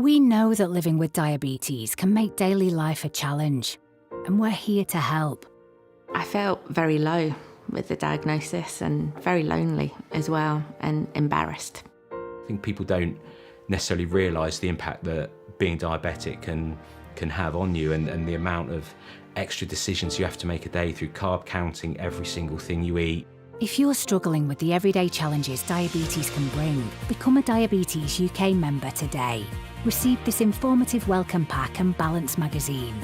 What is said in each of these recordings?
We know that living with diabetes can make daily life a challenge, and we're here to help. I felt very low with the diagnosis and very lonely as well and embarrassed. I think people don't necessarily realise the impact that being diabetic can have on you and the amount of extra decisions you have to make a day through carb counting every single thing you eat. If you're struggling with the everyday challenges diabetes can bring, become a Diabetes UK member today. Receive this informative welcome pack and Balance magazine.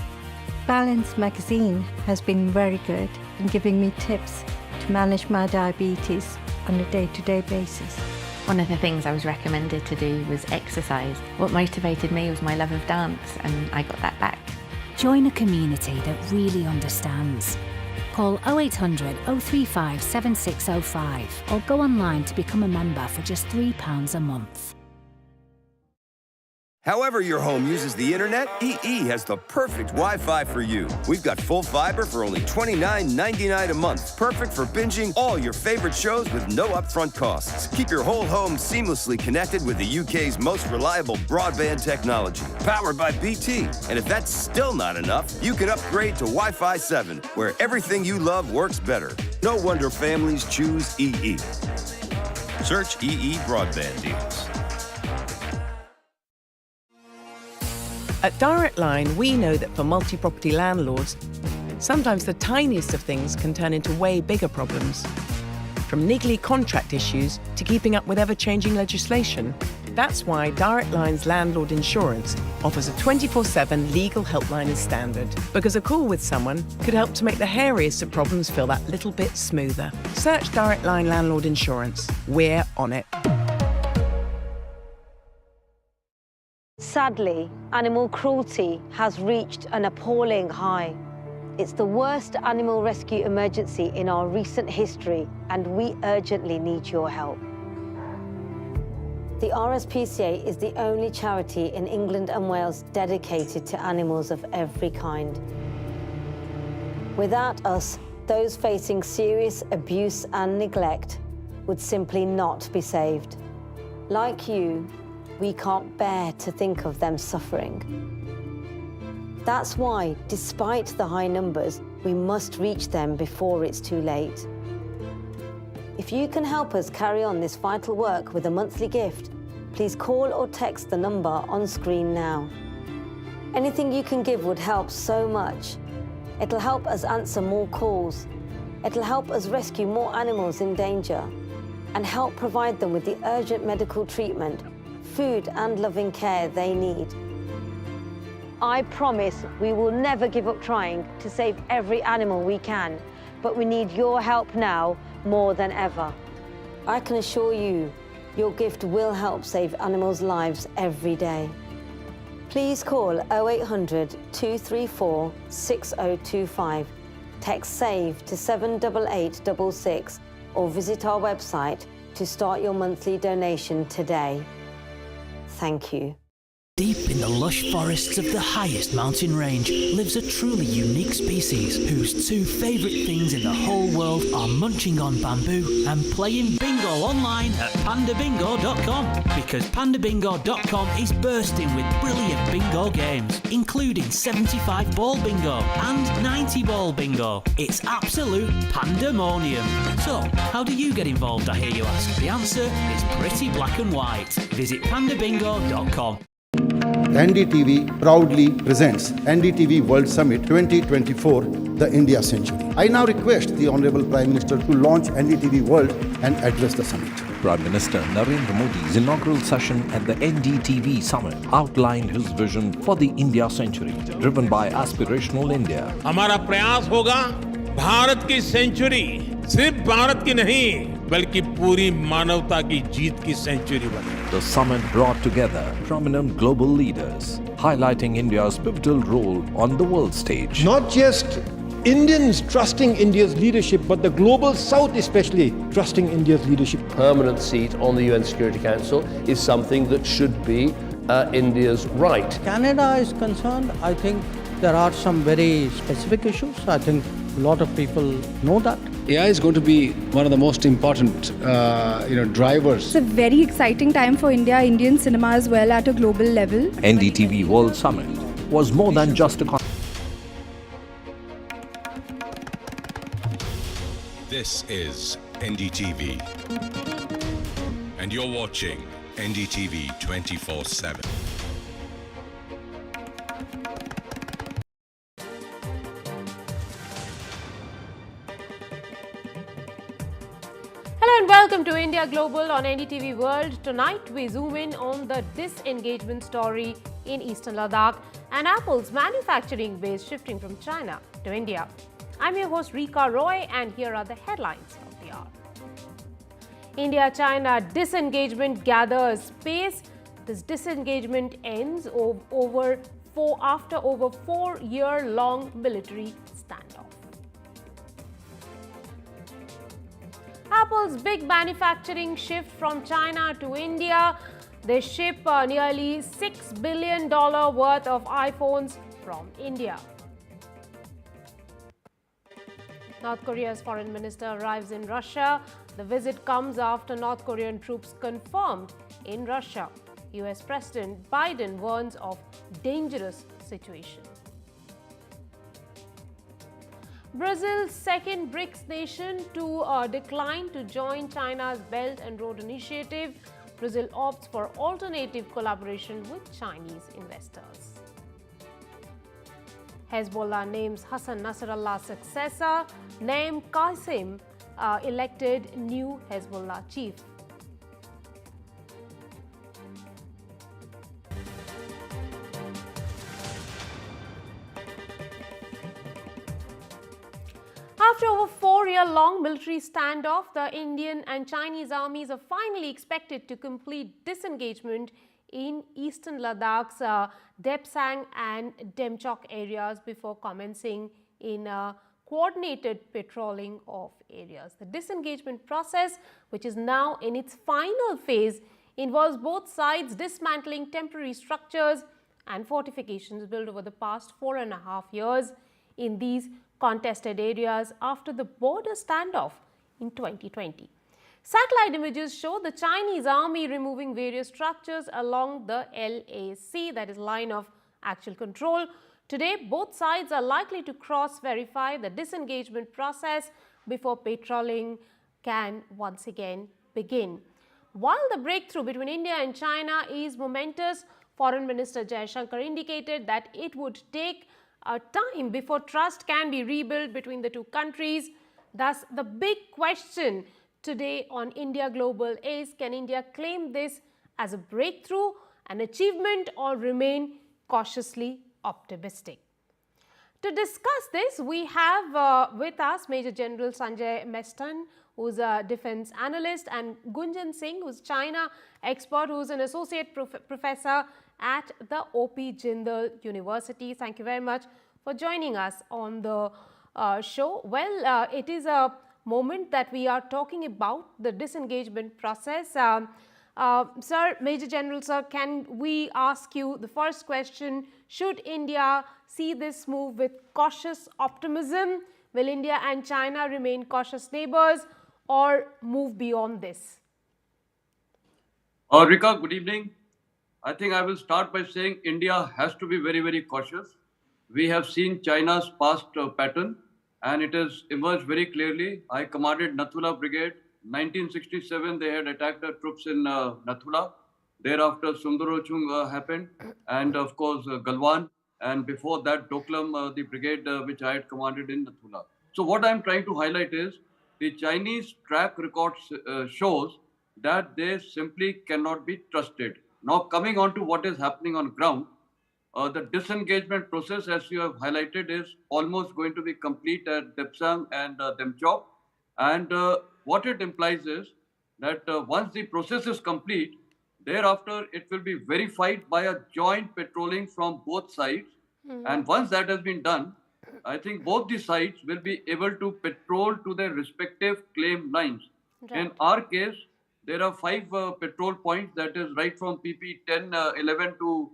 Balance magazine has been very good in giving me tips to manage my diabetes on a day-to-day basis. One of the things I was recommended to do was exercise. What motivated me was my love of dance, and I got that back. Join a community that really understands. Call 0800 035 7605 or go online to become a member for just £3 a month. However your home uses the internet, EE has the perfect Wi-Fi for you. We've got full fiber for only $29.99 a month. Perfect for binging all your favorite shows with no upfront costs. Keep your whole home seamlessly connected with the UK's most reliable broadband technology. Powered by BT. And if that's still not enough, you can upgrade to Wi-Fi 7, where everything you love works better. No wonder families choose EE. Search EE Broadband Deals. At Direct Line, we know that for multi-property landlords, sometimes the tiniest of things can turn into way bigger problems. From niggly contract issues to keeping up with ever-changing legislation. That's why Direct Line's Landlord Insurance offers a 24/7 legal helpline as standard. Because a call with someone could help to make the hairiest of problems feel that little bit smoother. Search Direct Line Landlord Insurance. We're on it. Sadly, animal cruelty has reached an appalling high. It's the worst animal rescue emergency in our recent history, and we urgently need your help. The RSPCA is the only charity in England and Wales dedicated to animals of every kind. Without us, those facing serious abuse and neglect would simply not be saved. Like you, we can't bear to think of them suffering. That's why, despite the high numbers, we must reach them before it's too late. If you can help us carry on this vital work with a monthly gift, please call or text the number on screen now. Anything you can give would help so much. It'll help us answer more calls. It'll help us rescue more animals in danger and help provide them with the urgent medical treatment, food and loving care they need. I promise we will never give up trying to save every animal we can, but we need your help now more than ever. I can assure you, your gift will help save animals' lives every day. Please call 0800 234 6025, text SAVE to 78866, or visit our website to start your monthly donation today. Thank you. Deep in the lush forests of the highest mountain range lives a truly unique species whose two favourite things in the whole world are munching on bamboo and playing bingo online at pandabingo.com, because pandabingo.com is bursting with brilliant bingo games, including 75-ball bingo and 90-ball bingo. It's absolute pandemonium. So, how do you get involved, I hear you ask? The answer is pretty black and white. Visit pandabingo.com. NDTV proudly presents NDTV World Summit 2024, the India Century. I now request the Honorable Prime Minister to launch NDTV World and address the summit. Prime Minister Narendra Modi's inaugural session at the NDTV Summit outlined his vision for the India Century, driven by aspirational India. हमारा प्रयास होगा भारत की century सिर्फ भारत की नहीं बल्कि पूरी मानवता की जीत की सेंचुरी बने. The summit brought together prominent global leaders, highlighting India's pivotal role on the world stage. Not just Indians trusting India's leadership, but the global South especially trusting India's leadership. Permanent seat on the UN Security Council is something that should be India's right. Canada is concerned, I think there are some very specific issues. I think a lot of people know that. AI is going to be one of the most important, drivers. It's a very exciting time for India, Indian cinema as well at a global level. NDTV World Summit was more than just a This is NDTV, and you're watching NDTV 24/7. Hello and welcome to India Global on NDTV World. Tonight we zoom in on the disengagement story in eastern Ladakh and Apple's manufacturing base shifting from China to India. I'm your host Rica Roy, and here are the headlines of the hour. India-China disengagement gathers pace. This disengagement ends after over 4-year-long military standoff. Apple's big manufacturing shift from China to India. They ship nearly $6 billion worth of iPhones from India. North Korea's foreign minister arrives in Russia. The visit comes after North Korean troops confirmed in Russia. US President Biden warns of dangerous situation. Brazil's second BRICS nation to decline to join China's Belt and Road Initiative. Brazil opts for alternative collaboration with Chinese investors. Hezbollah names Hassan Nasrallah's successor. Naim Qasim elected new Hezbollah chief. After over 4-year-long military standoff, the Indian and Chinese armies are finally expected to complete disengagement in eastern Ladakh's Depsang and Demchok areas before commencing in coordinated patrolling of areas. The disengagement process, which is now in its final phase, involves both sides dismantling temporary structures and fortifications built over the past 4.5 years in these contested areas after the border standoff in 2020. Satellite images show the Chinese army removing various structures along the LAC, that is line of actual control. Today, both sides are likely to cross-verify the disengagement process before patrolling can once again begin. While the breakthrough between India and China is momentous, Foreign Minister Jaishankar indicated that it would take time before trust can be rebuilt between the two countries. Thus, the big question today on India Global is, can India claim this as a breakthrough, an achievement, or remain cautiously optimistic? To discuss this, we have with us Major General Sanjay Mestan, who's a defense analyst, and Gunjan Singh, who's China expert, who's an associate professor at the O.P. Jindal University. Thank you very much for joining us on the show. Well, it is a moment that we are talking about the disengagement process. Sir, Major General, sir, can we ask you the first question? Should India see this move with cautious optimism? Will India and China remain cautious neighbors or move beyond this? Rika, good evening. I think I will start by saying India has to be very, very cautious. We have seen China's past pattern, and it has emerged very clearly. I commanded Nathula Brigade. 1967, they had attacked our troops in Nathula. Thereafter, Sundarochung happened, and of course, Galwan. And before that, Doklam, the brigade which I had commanded in Nathula. So what I'm trying to highlight is the Chinese track record shows that they simply cannot be trusted. Now, coming on to what is happening on ground, the disengagement process, as you have highlighted, is almost going to be complete at Depsang and Demchok. And what it implies is that once the process is complete, thereafter it will be verified by a joint patrolling from both sides. And once that has been done, I think both the sides will be able to patrol to their respective claim lines. Right. In our case, there are 5 patrol points, that is right from PP 10, 11 to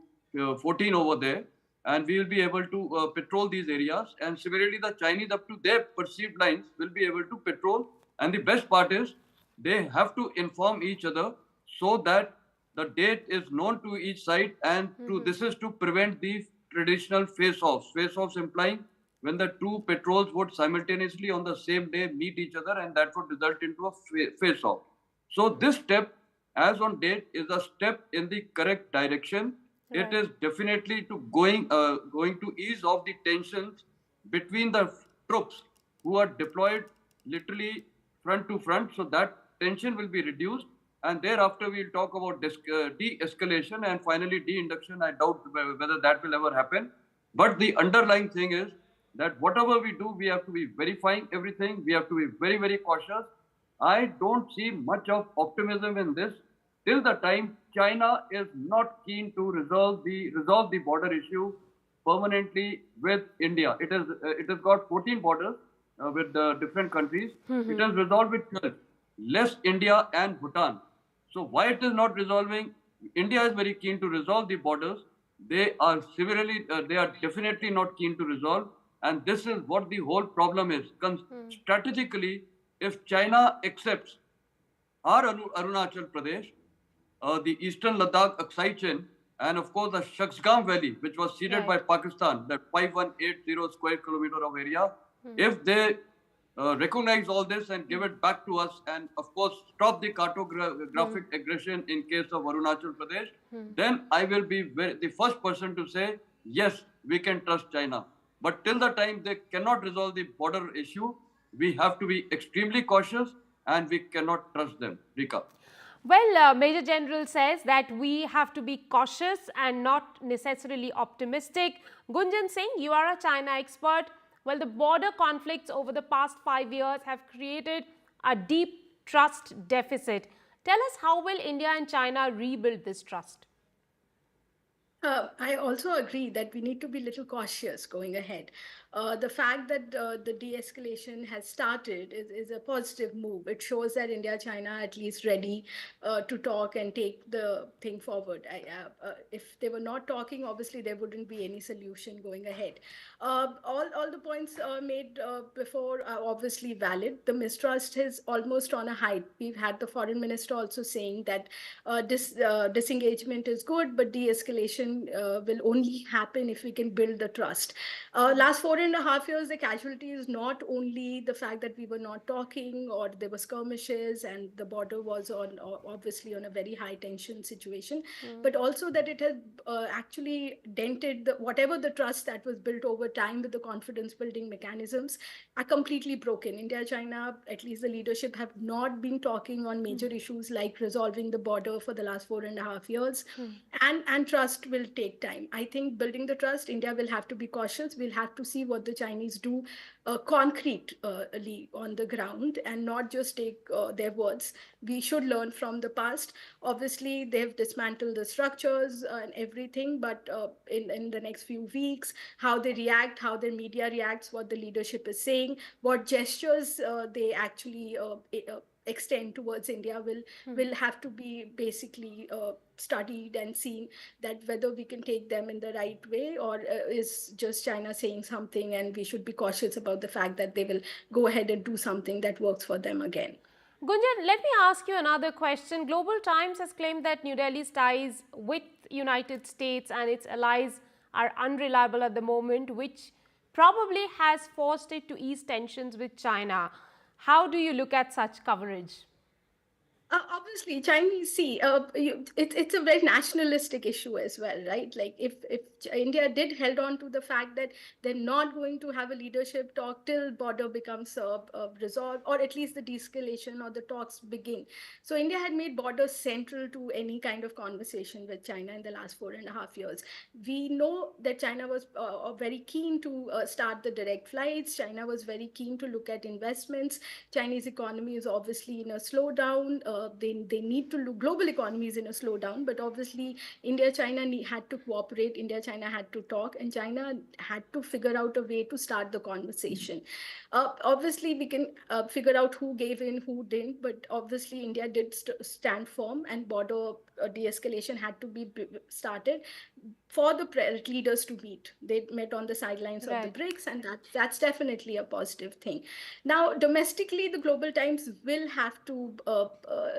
14 over there. and we will be able to patrol these areas. And similarly, the Chinese, up to their perceived lines, will be able to patrol. And the best part is they have to inform each other so that the date is known to each side, and this is to prevent the traditional face-offs. Face-offs implying when the two patrols would simultaneously on the same day meet each other, and that would result into a face-off. So this step, as on date, is a step in the correct direction. Right. It is definitely going to ease off the tensions between the troops who are deployed literally front to front, so that tension will be reduced. And thereafter, we'll talk about de-escalation and finally de-induction. I doubt whether that will ever happen. But the underlying thing is that whatever we do, we have to be verifying everything. We have to be very, very cautious. I don't see much of optimism in this till the time China is not keen to resolve the border issue permanently with India. It has got 14 borders with different countries. It has resolved with 12, less India and Bhutan. So why it is not resolving? India is very keen to resolve the borders. They are definitely not keen to resolve. And this is what the whole problem is. Strategically, if China accepts our Arunachal Pradesh, the eastern Ladakh, Aksai Chin, and of course the Shaksgam Valley, which was ceded by Pakistan, that 5180 square kilometer of area, if they recognize all this and give it back to us, and of course stop the cartographic aggression in case of Arunachal Pradesh, then I will be the first person to say, yes, we can trust China. But till the time they cannot resolve the border issue, we have to be extremely cautious and we cannot trust them. Rika. Well, Major General says that we have to be cautious and not necessarily optimistic. Gunjan Singh, you are a China expert. Well, the border conflicts over the past 5 years have created a deep trust deficit. Tell us, how will India and China rebuild this trust? I also agree that we need to be a little cautious going ahead. The fact that the de-escalation has started is a positive move. It shows that India-China are at least ready to talk and take the thing forward. If they were not talking, obviously there wouldn't be any solution going ahead. All the points made before are obviously valid. The mistrust is almost on a height. We've had the foreign minister also saying that disengagement is good, but de-escalation will only happen if we can build the trust. Last 4.5 years, the casualty is not only the fact that we were not talking or there were skirmishes and the border was obviously on a very high tension situation, but also that it has actually dented whatever the trust that was built over time with the confidence building mechanisms are completely broken. India, China, at least the leadership, have not been talking on major issues like resolving the border for the last 4.5 years, and trust will take time. I think building the trust, India will have to be cautious. We'll have to see what the Chinese do concretely on the ground and not just take their words. We should learn from the past. Obviously, they've dismantled the structures and everything, but in the next few weeks, how they react, how their media reacts, what the leadership is saying, what gestures they actually extend towards India will have to be basically studied and seen, that whether we can take them in the right way or is just China saying something and we should be cautious about the fact that they will go ahead and do something that works for them again. Gunjan, let me ask you another question. Global Times has claimed that New Delhi's ties with United States and its allies are unreliable at the moment, which probably has forced it to ease tensions with China. How do you look at such coverage? Obviously, Chinese it's a very nationalistic issue as well, right? Like if India did held on to the fact that they're not going to have a leadership talk till border becomes resolved, or at least the de-escalation or the talks begin. So India had made borders central to any kind of conversation with China in the last 4.5 years. We know that China was very keen to start the direct flights. China was very keen to look at investments. Chinese economy is obviously in a slowdown. they need to look, global economy is in a slowdown, but obviously India-China had to cooperate, India-China had to talk, and China had to figure out a way to start the conversation. Obviously, we can figure out who gave in, who didn't, but obviously India did stand firm, and border de-escalation had to be started for the leaders to meet. They met on the sidelines of the BRICS, and that's definitely a positive thing. Now, domestically, the Global Times will have to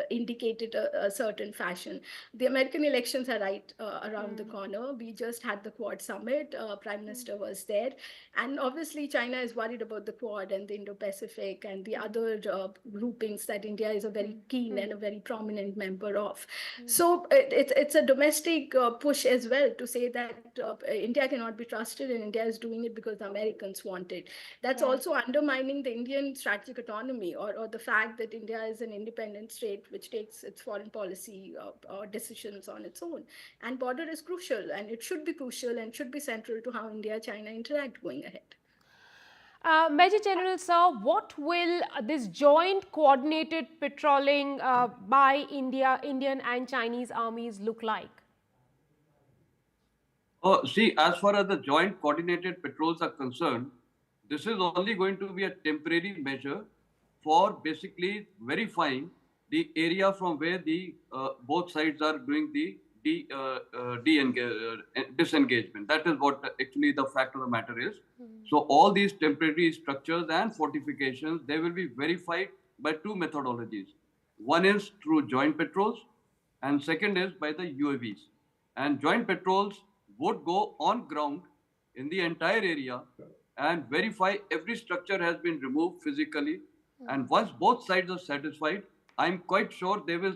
indicate it a certain fashion. The American elections are right around the corner. We just had the Quad Summit. Prime Minister was there. And obviously, China is worried about the Quad and the Indo-Pacific and the other groupings that India is a very keen and a very prominent member of. So it's a domestic push as well to say that India cannot be trusted, and India is doing it because the Americans want it. That's also undermining the Indian strategic autonomy, or the fact that India is an independent state which takes its foreign policy decisions on its own. And border is crucial, and it should be crucial and should be central to how India-China interact going ahead. Major General, sir, what will this joint coordinated patrolling by Indian and Chinese armies look like? See, as far as the joint coordinated patrols are concerned, this is only going to be a temporary measure for basically verifying the area from where the both sides are doing the disengagement. That is what actually the fact of the matter is. So all these temporary structures and fortifications, they will be verified by two methodologies. One is through joint patrols, and second is by the UAVs. And joint patrols would go on ground in the entire area and verify every structure has been removed physically. And once both sides are satisfied, I'm quite sure they will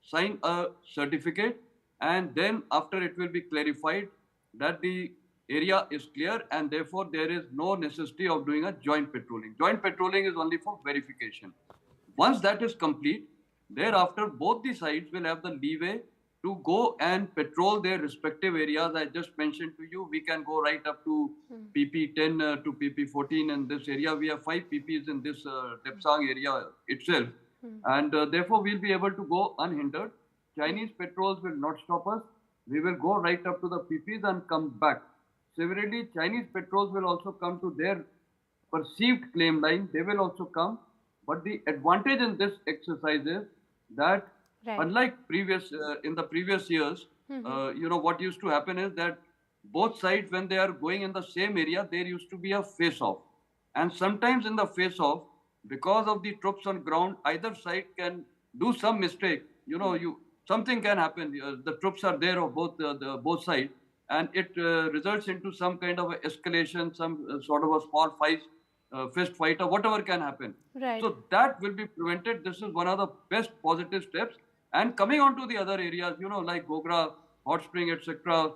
sign a certificate, and then after it will be clarified that the area is clear, and therefore there is no necessity of doing a joint patrolling. Joint patrolling is only for verification. Once that is complete, thereafter both the sides will have the leeway to go and patrol their respective areas. I just mentioned to you, we can go right up to PP10 to PP14 in this area. We have 5 PPs in this Depsang area itself. And therefore, we'll be able to go unhindered. Chinese patrols will not stop us. We will go right up to the PPs and come back. Similarly, Chinese patrols will also come to their perceived claim line. They will also come. But the advantage in this exercise is that unlike in the previous years, what used to happen is that both sides, when they are going in the same area, there used to be a face-off. And sometimes in the face-off, because of the troops on ground, either side can do some mistake. Something can happen. The troops are there of both sides, and it results into some kind of escalation, some sort of a small fist fight, or whatever can happen. So that will be prevented. This is one of the best positive steps. And coming on to the other areas, like Gogra, Hot Spring, etc.,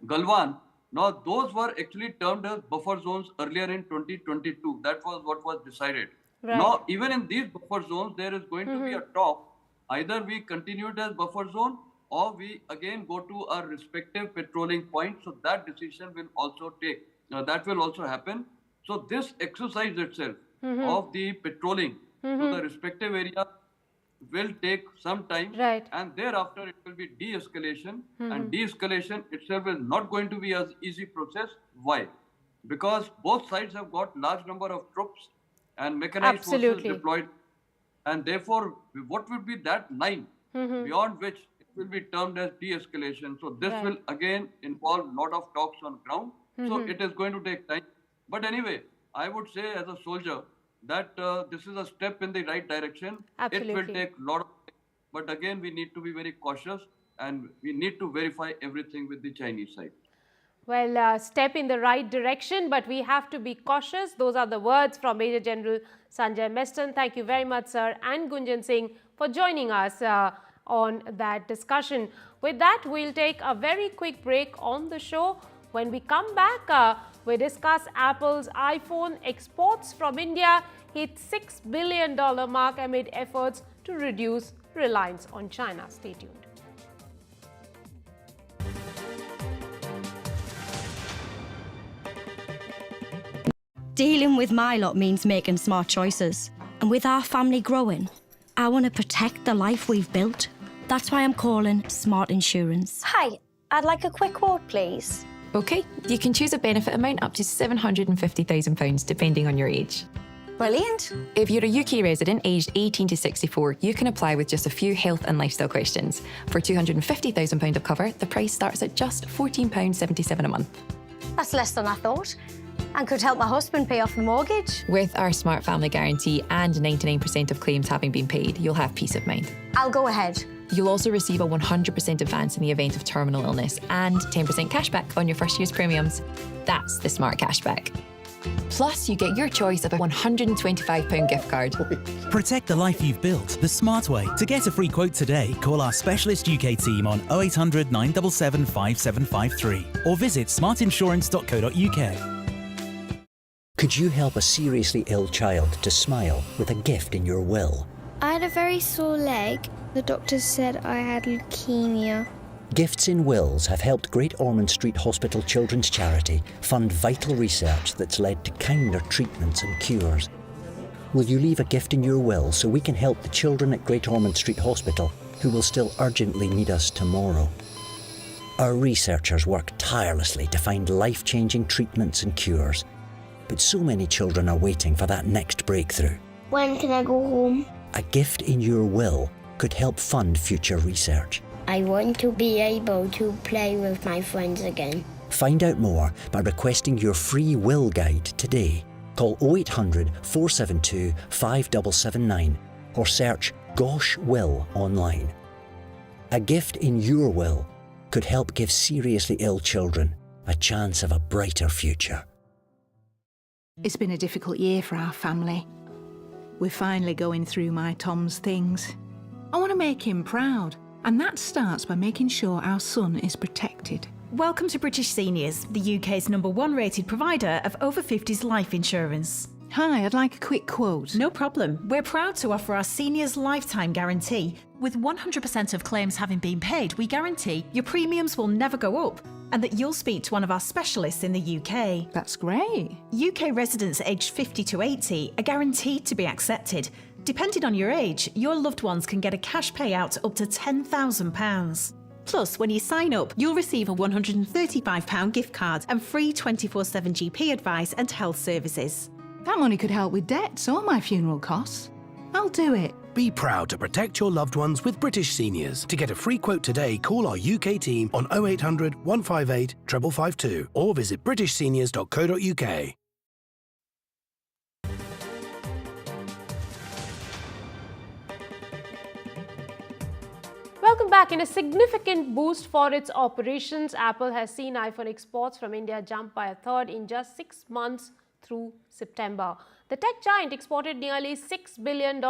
Galwan, now those were actually termed as buffer zones earlier in 2022. That was what was decided. Now, even in these buffer zones, there is going to be a talk. Either we continue it as buffer zone, or we again go to our respective patrolling points. So that decision will also that will also happen. So this exercise itself of the patrolling to the respective area will take some time, and thereafter it will be de-escalation, and de-escalation itself is not going to be an easy process. Why? Because both sides have got large number of troops and mechanized forces deployed, and therefore what would be that line beyond which it will be termed as de-escalation? So this will again involve a lot of talks on ground. So it is going to take time. But anyway, I would say as a soldier that this is a step in the right direction. It will take a lot of time. But again, we need to be very cautious, and we need to verify everything with the Chinese side. Well, step in the right direction, but we have to be cautious. Those are the words from Major General Sanjay Meston. Thank you very much, sir, and Gunjan Singh for joining us on that discussion. With that, we'll take a very quick break on the show. When we come back, we discuss Apple's iPhone exports from India hit $6 billion mark amid efforts to reduce reliance on China. Stay tuned. Dealing with my lot means making smart choices. And with our family growing, I want to protect the life we've built. That's why I'm calling Smart Insurance. Hi, I'd like a quick quote, please. OK, you can choose a benefit amount up to £750,000 depending on your age. Brilliant. If you're a UK resident aged 18 to 64, you can apply with just a few health and lifestyle questions. For £250,000 of cover, the price starts at just £14.77 a month. That's less than I thought, and could help my husband pay off the mortgage. With our Smart Family Guarantee and 99% of claims having been paid, you'll have peace of mind. I'll go ahead. You'll also receive a 100% advance in the event of terminal illness and 10% cashback on your first year's premiums. That's the Smart Cashback. Plus, you get your choice of a £125 gift card. Protect the life you've built the smart way. To get a free quote today, call our specialist UK team on 0800 977 5753 or visit smartinsurance.co.uk. Could you help a seriously ill child to smile with a gift in your will? I had a very sore leg. The doctor said I had leukemia. Gifts in Wills have helped Great Ormond Street Hospital Children's Charity fund vital research that's led to kinder treatments and cures. Will you leave a gift in your will so we can help the children at Great Ormond Street Hospital who will still urgently need us tomorrow? Our researchers work tirelessly to find life-changing treatments and cures, but so many children are waiting for that next breakthrough. When can I go home? A gift in your will could help fund future research. I want to be able to play with my friends again. Find out more by requesting your free will guide today. Call 0800 472 5779 or search Gosh Will online. A gift in your will could help give seriously ill children a chance of a brighter future. It's been a difficult year for our family. We're finally going through my Tom's things. I want to make him proud. And that starts by making sure our son is protected. Welcome to British Seniors, the UK's #1 rated provider of over 50s life insurance. Hi, I'd like a quick quote. No problem. We're proud to offer our seniors lifetime guarantee. With 100% of claims having been paid, we guarantee your premiums will never go up and that you'll speak to one of our specialists in the UK. That's great. UK residents aged 50 to 80 are guaranteed to be accepted. Depending on your age, your loved ones can get a cash payout up to £10,000. Plus, when you sign up, you'll receive a £135 gift card and free 24/7 GP advice and health services. That money could help with debts or my funeral costs. I'll do it. Be proud to protect your loved ones with British Seniors. To get a free quote today, call our UK team on 0800 158 552 or visit britishseniors.co.uk. Welcome back. In a significant boost for its operations, Apple has seen iPhone exports from India jump by a third in just 6 months through September. The tech giant exported nearly $6 billion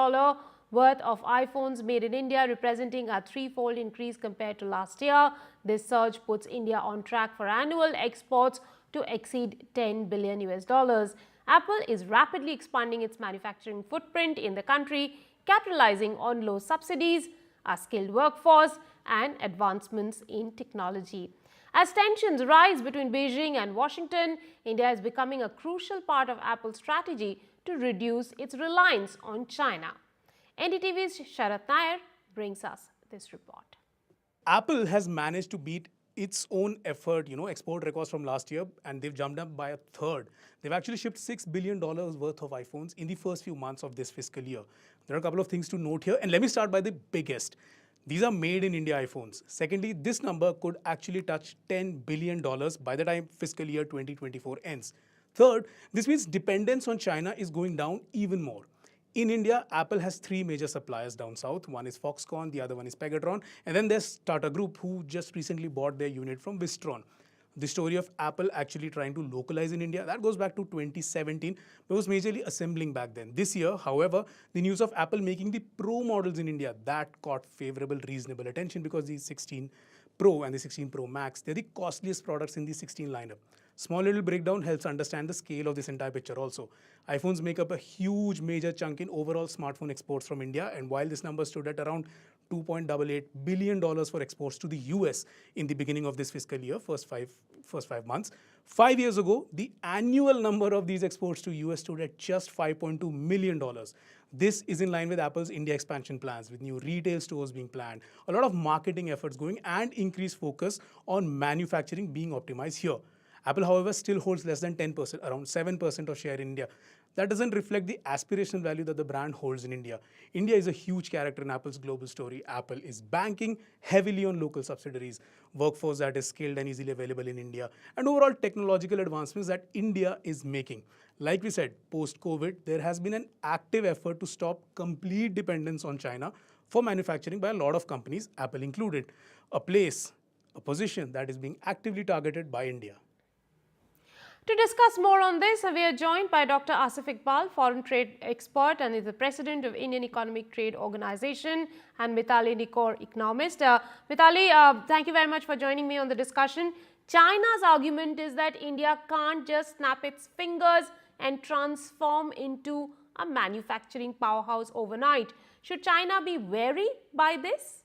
worth of iPhones made in India, representing a threefold increase compared to last year. This surge puts India on track for annual exports to exceed $10 billion. Apple is rapidly expanding its manufacturing footprint in the country, capitalizing on low subsidies, a skilled workforce, and advancements in technology. As tensions rise between Beijing and Washington, India is becoming a crucial part of Apple's strategy to reduce its reliance on China. NDTV's Sharath Nair brings us this report. Apple has managed to beat its own effort, export records from last year, and they've jumped up by a third. They've actually shipped $6 billion worth of iPhones in the first few months of this fiscal year. There are a couple of things to note here, and let me start by the biggest. These are made in India iPhones. Secondly, this number could actually touch $10 billion by the time fiscal year 2024 ends. Third, this means dependence on China is going down even more. In India, Apple has 3 major suppliers down south. One is Foxconn, the other one is Pegatron, and then there's Tata Group, who just recently bought their unit from Wistron. The story of Apple actually trying to localize in India, that goes back to 2017, but was majorly assembling back then. This year, however, the news of Apple making the Pro models in India, that caught favorable, reasonable attention because the 16 Pro and the 16 Pro Max, they're the costliest products in the 16 lineup. Small little breakdown helps understand the scale of this entire picture also. iPhones make up a huge major chunk in overall smartphone exports from India, and while this number stood at around $2.88 billion for exports to the US in the beginning of this fiscal year, first five months. 5 years ago, the annual number of these exports to US stood at just $5.2 million. This is in line with Apple's India expansion plans, with new retail stores being planned, a lot of marketing efforts going, and increased focus on manufacturing being optimized here. Apple, however, still holds less than 10%, around 7% of share in India. That doesn't reflect the aspirational value that the brand holds in India. India is a huge character in Apple's global story. Apple is banking heavily on local subsidiaries, workforce that is skilled and easily available in India, and overall technological advancements that India is making. Like we said, post-COVID, there has been an active effort to stop complete dependence on China for manufacturing by a lot of companies, Apple included. A position that is being actively targeted by India. To discuss more on this, we are joined by Dr. Asif Iqbal, foreign trade expert and is the president of Indian Economic Trade Organization, and Mithali Nikor, economist. Mithali, thank you very much for joining me on the discussion. China's argument is that India can't just snap its fingers and transform into a manufacturing powerhouse overnight. Should China be wary by this?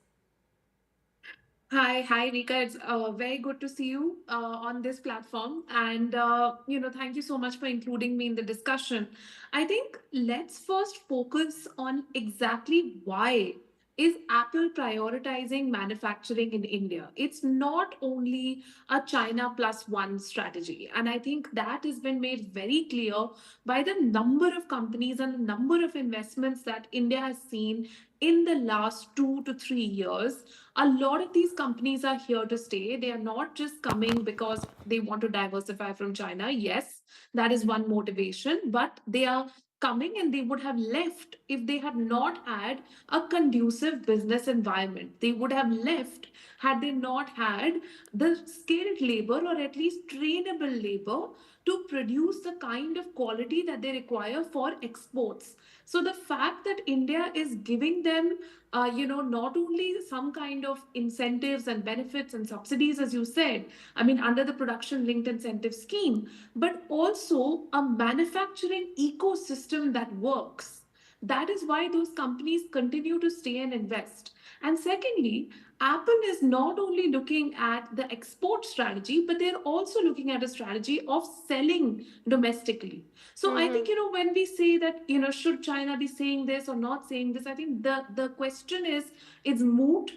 Hi, Rika. It's very good to see you on this platform. And, thank you so much for including me in the discussion. I think let's first focus on exactly why is Apple prioritizing manufacturing in India. It's not only a China plus one strategy. And I think that has been made very clear by the number of companies and the number of investments that India has seen in the last 2 to 3 years. A lot of these companies are here to stay. They are not just coming because they want to diversify from China. Yes, that is one motivation, but they are coming and they would have left if they had not had a conducive business environment. They would have left had they not had the skilled labor or at least trainable labor to produce the kind of quality that they require for exports. So the fact that India is giving them, not only some kind of incentives and benefits and subsidies, as you said, under the production linked incentive scheme, but also a manufacturing ecosystem that works. That is why those companies continue to stay and invest. And secondly, Apple is not only looking at the export strategy, but they're also looking at a strategy of selling domestically. So I think, when we say that, should China be saying this or not saying this, I think the question is, it's moot.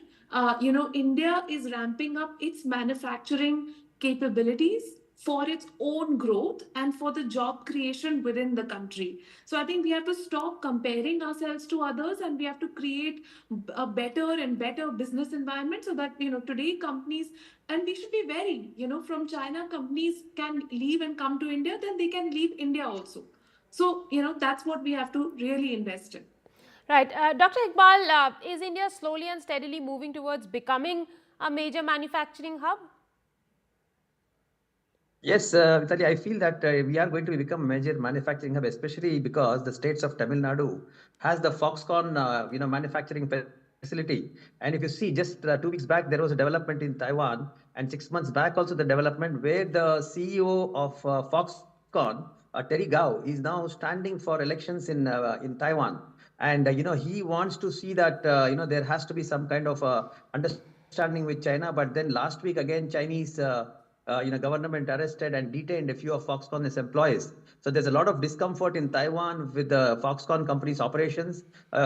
India is ramping up its manufacturing capabilities for its own growth and for the job creation within the country. So I think we have to stop comparing ourselves to others and we have to create a better and better business environment so that, today companies, and we should be wary, from China, companies can leave and come to India, then they can leave India also. So, that's what we have to really invest in. Right. Dr. Iqbal, is India slowly and steadily moving towards becoming a major manufacturing hub? Yes, Vitaly, I feel that we are going to become a major manufacturing hub, especially because the states of Tamil Nadu has the Foxconn, manufacturing facility. And if you see, just 2 weeks back, there was a development in Taiwan, and 6 months back also the development where the CEO of Foxconn, Terry Gao, is now standing for elections in Taiwan. And, he wants to see that, there has to be some kind of understanding with China. But then last week, again, Chinese government arrested and detained a few of Foxconn's employees. So there's a lot of discomfort in Taiwan with the Foxconn company's operations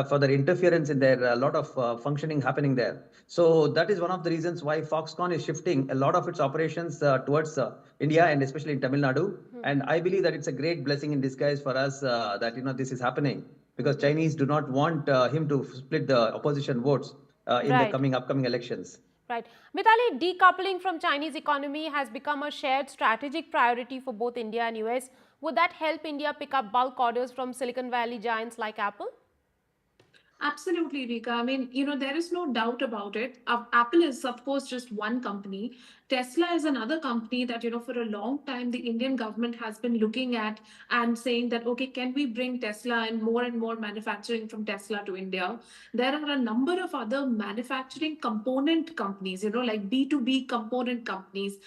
for their interference in their lot of functioning happening there. So that is one of the reasons why Foxconn is shifting a lot of its operations towards India and especially in Tamil Nadu. And I believe that it's a great blessing in disguise for us that this is happening, because Chinese do not want him to split the opposition votes in the upcoming elections. Right. Mithali, decoupling from Chinese economy has become a shared strategic priority for both India and US. Would that help India pick up bulk orders from Silicon Valley giants like Apple? Absolutely, Rika. There is no doubt about it. Apple is, of course, just one company. Tesla is another company that, for a long time, the Indian government has been looking at and saying that, okay, can we bring Tesla and more manufacturing from Tesla to India? There are a number of other manufacturing component companies, like B2B component companies,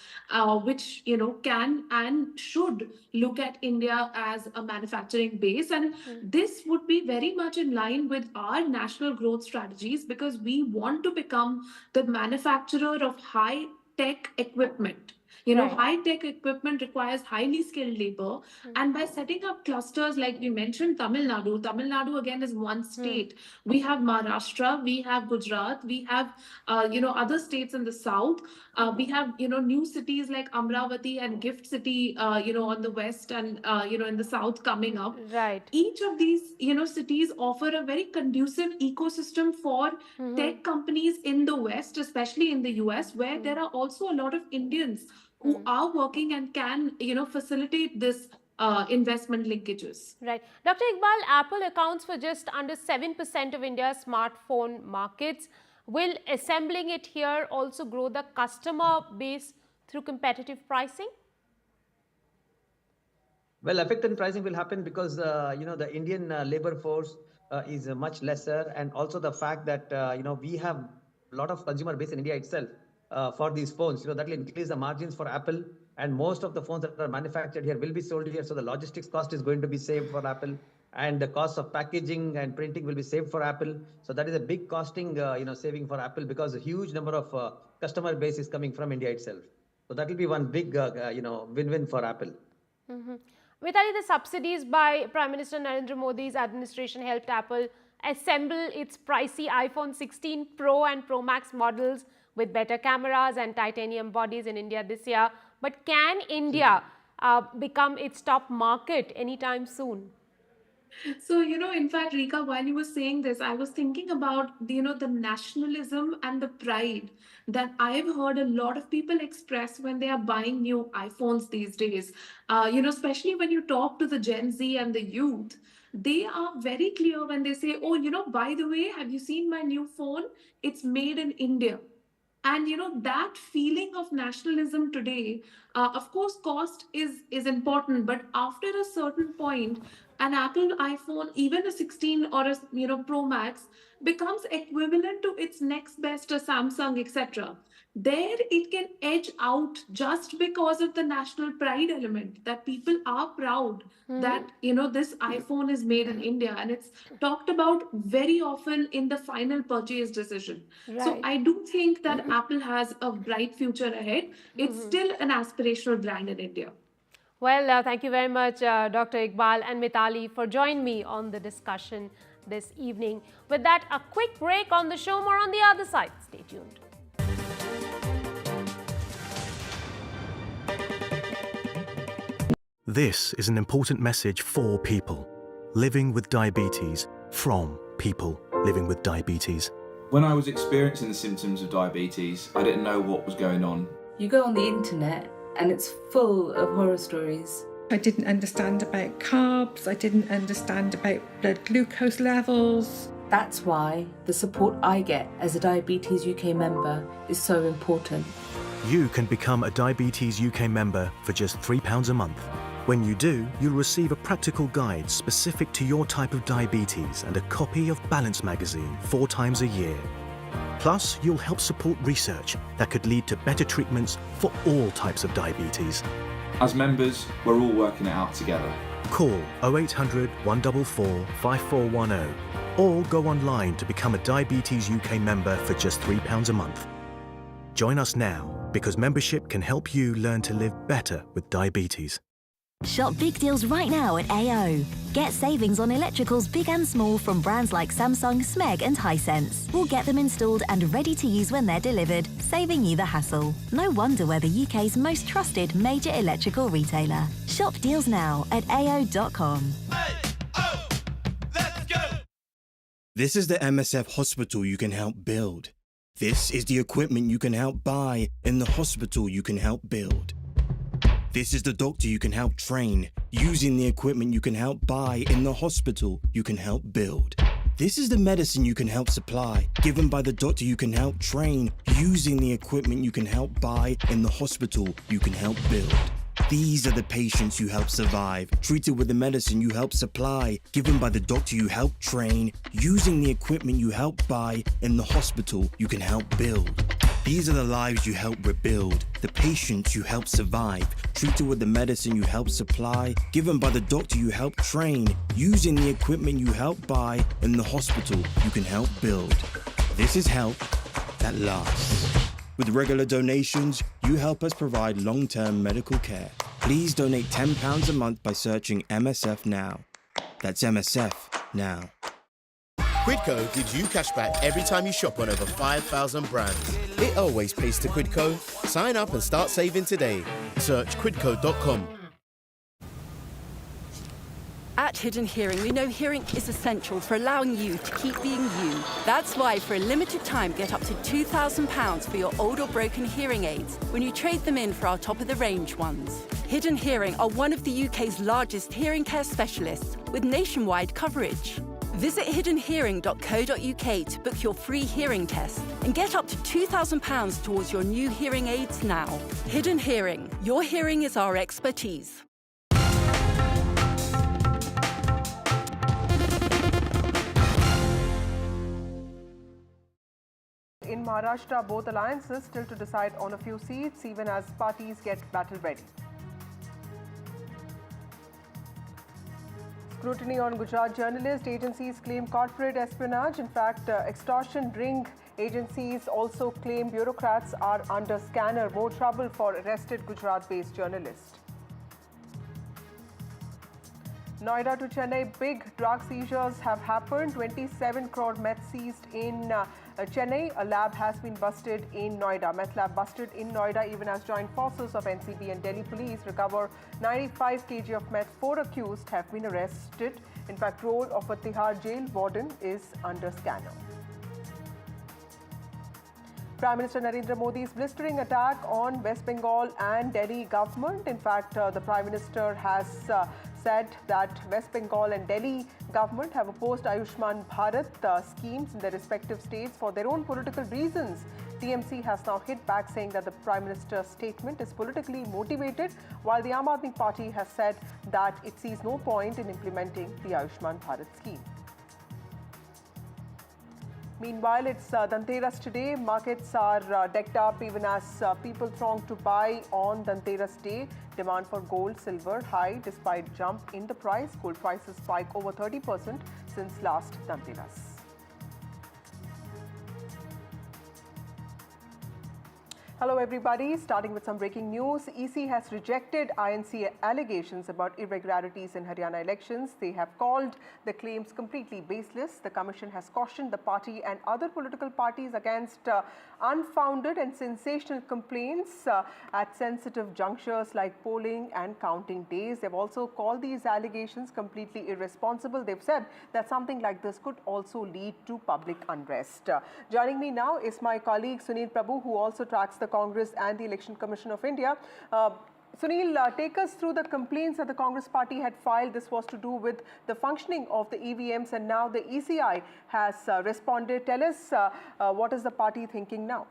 which, can and should look at India as a manufacturing base. And this would be very much in line with our our national growth strategies because we want to become the manufacturer of high-tech equipment. Right. High-tech equipment requires highly skilled labor. And by setting up clusters like we mentioned, Tamil Nadu again is one state. We have Maharashtra, we have Gujarat, we have, other states in the south. We have, new cities like Amravati and Gift City, on the west and, in the south coming up. Right. Each of these, cities offer a very conducive ecosystem for tech companies in the west, especially in the US, where there are also a lot of Indians who are working and can, facilitate this investment linkages. Right. Dr. Iqbal, Apple accounts for just under 7% of India's smartphone markets. Will assembling it here also grow the customer base through competitive pricing? Well, effect in pricing will happen because, the Indian labor force is much lesser. And also the fact that, we have a lot of consumer base in India itself for these phones. That will increase the margins for Apple. And most of the phones that are manufactured here will be sold here. So the logistics cost is going to be saved for Apple. And the cost of packaging and printing will be saved for Apple. So that is a big costing, saving for Apple because a huge number of customer base is coming from India itself. So that will be one big, win-win for Apple. Mitali, the subsidies by Prime Minister Narendra Modi's administration helped Apple assemble its pricey iPhone 16 Pro and Pro Max models with better cameras and titanium bodies in India this year. But can India become its top market anytime soon? So, in fact, Rika, while you were saying this, I was thinking about, the nationalism and the pride that I've heard a lot of people express when they are buying new iPhones these days. Especially when you talk to the Gen Z and the youth, they are very clear when they say, oh, by the way, have you seen my new phone? It's made in India. And, that feeling of nationalism today, of course, cost is important. But after a certain point, an Apple iPhone, even a 16 or a Pro Max, becomes equivalent to its next best, a Samsung, etc. There it can edge out just because of the national pride element, that people are proud that, this iPhone is made in India, and it's talked about very often in the final purchase decision. Right. So I do think that Apple has a bright future ahead. It's still an aspirational brand in India. Well, thank you very much, Dr. Iqbal and Mitali, for joining me on the discussion this evening. With that, a quick break on the show. More on the other side. Stay tuned. This is an important message for people living with diabetes from people living with diabetes. When I was experiencing the symptoms of diabetes, I didn't know what was going on. You go on the internet and it's full of horror stories. I didn't understand about carbs, I didn't understand about blood glucose levels. That's why the support I get as a Diabetes UK member is so important. You can become a Diabetes UK member for just £3 a month. When you do, you'll receive a practical guide specific to your type of diabetes and a copy of Balance magazine 4 times a year. Plus, you'll help support research that could lead to better treatments for all types of diabetes. As members, we're all working it out together. Call 0800 144 5410 or go online to become a Diabetes UK member for just £3 a month. Join us now because membership can help you learn to live better with diabetes. Shop big deals right now at AO. Get savings on electricals big and small from brands like Samsung, Smeg and Hisense. We'll get them installed and ready to use when they're delivered, saving you the hassle. No wonder we're the UK's most trusted major electrical retailer. Shop deals now at AO.com. This is the MSF hospital you can help build. This is the equipment you can help buy in the hospital you can help build. This is the doctor you can help train, using the equipment you can help buy in the hospital you can help build. This is the medicine you can help supply, given by the doctor you can help train, using the equipment you can help buy in the hospital you can help build. These are the patients you help survive, treated with the medicine you help supply, given by the doctor you help train, using the equipment you help buy in the hospital you can help build. These are the lives you help rebuild, the patients you help survive, treated with the medicine you help supply, given by the doctor you help train, using the equipment you help buy, in the hospital you can help build. This is help that lasts. With regular donations, you help us provide long-term medical care. Please donate £10 a month by searching MSF Now. That's MSF Now. Quidco gives you cashback every time you shop on over 5,000 brands. It always pays to Quidco. Sign up and start saving today. Search quidco.com. At Hidden Hearing, we know hearing is essential for allowing you to keep being you. That's why, for a limited time, get up to £2,000 for your old or broken hearing aids when you trade them in for our top-of-the-range ones. Hidden Hearing are one of the UK's largest hearing care specialists with nationwide coverage. Visit hiddenhearing.co.uk to book your free hearing test and get up to £2,000 towards your new hearing aids now. Hidden Hearing. Your hearing is our expertise. In Maharashtra, both alliances still to decide on a few seats, even as parties get battle ready. Scrutiny on Gujarat journalist agencies claim corporate espionage. In fact, extortion ring agencies also claim bureaucrats are under scanner. More trouble for arrested Gujarat-based journalist. Noida to Chennai, big drug seizures have happened. 27 crore meth seized in Chennai. A lab has been busted in Noida. Meth lab busted in Noida, even as joint forces of NCB and Delhi police recover 95 kg of meth. 4 accused have been arrested. In fact, role of a Tihar jail warden is under scanner. Prime Minister Narendra Modi's blistering attack on West Bengal and Delhi government. In fact, the Prime Minister has said that West Bengal and Delhi government have opposed Ayushman Bharat schemes in their respective states for their own political reasons. TMC has now hit back, saying that the Prime Minister's statement is politically motivated, while the Aam Aadmi Party has said that it sees no point in implementing the Ayushman Bharat scheme. Meanwhile, it's Dhanteras today. Markets are decked up, even as people throng to buy on Dhanteras Day. Demand for gold, silver high despite jump in the price. Gold prices spike over 30% since last Dhanteras. Hello everybody, starting with some breaking news. EC has rejected INC allegations about irregularities in Haryana elections. They have called the claims completely baseless. The Commission has cautioned the party and other political parties against unfounded and sensational complaints at sensitive junctures like polling and counting days. They've also called these allegations completely irresponsible. They've said that something like this could also lead to public unrest. Joining me now is my colleague Sunil Prabhu, who also tracks the Congress and the Election Commission of India. Sunil, take us through the complaints that the Congress party had filed. This was to do with the functioning of the EVMs, and now the ECI has responded. Tell us what is the party thinking now?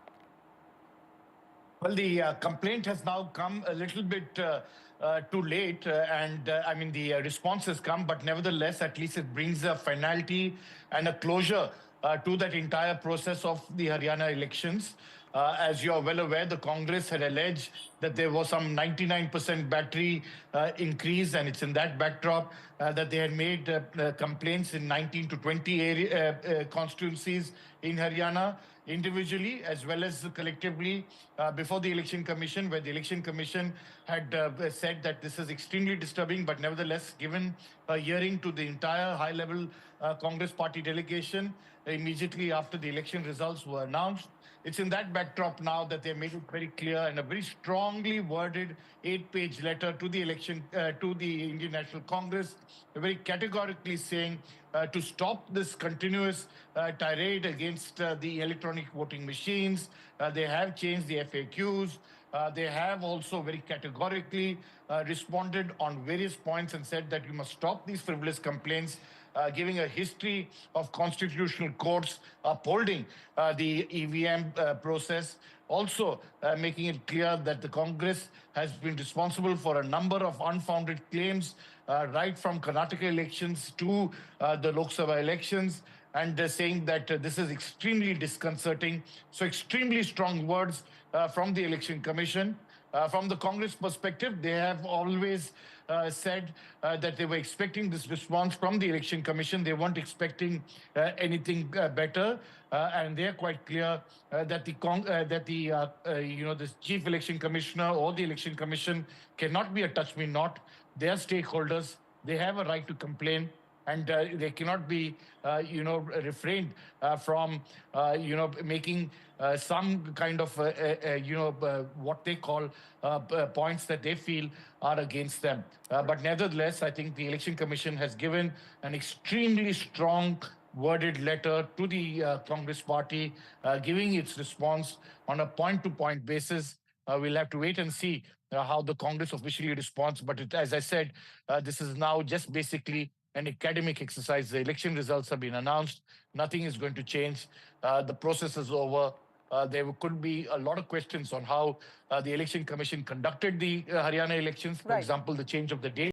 Well, the complaint has now come a little bit too late, and I mean the response has come, but nevertheless, at least it brings a finality and a closure to that entire process of the Haryana elections. As you are well aware, the Congress had alleged that there was some 99% battery increase, and it's in that backdrop that they had made complaints in 19 to 20 constituencies in Haryana, individually as well as collectively before the Election Commission, where the Election Commission had said that this is extremely disturbing, but nevertheless given a hearing to the entire high-level Congress party delegation immediately after the election results were announced. It's in that backdrop now that they made it very clear and a very strongly worded 8-page letter to the to the Indian National Congress, very categorically saying to stop this continuous tirade against the electronic voting machines. They have changed the FAQs. They have also very categorically responded on various points and said that you must stop these frivolous complaints, giving a history of constitutional courts upholding the EVM process. Also making it clear that the Congress has been responsible for a number of unfounded claims, right from Karnataka elections to the Lok Sabha elections, and saying that this is extremely disconcerting. So extremely strong words from the Election Commission. From the Congress perspective, they have always said that they were expecting this response from the Election Commission. They weren't expecting anything better, and they are quite clear that the Chief Election Commissioner or the Election Commission cannot be a touch-me-not. They are stakeholders. They have a right to complain, and they cannot be, refrained from, making some kind of, what they call points that they feel are against them. But nevertheless, I think the Election Commission has given an extremely strong worded letter to the Congress party, giving its response on a point-to-point basis. We'll have to wait and see how the Congress officially responds. But as I said, this is now just basically an academic exercise. The election results have been announced. Nothing is going to change. The process is over. There could be a lot of questions on how the Election Commission conducted the Haryana elections. For example, the change of the date.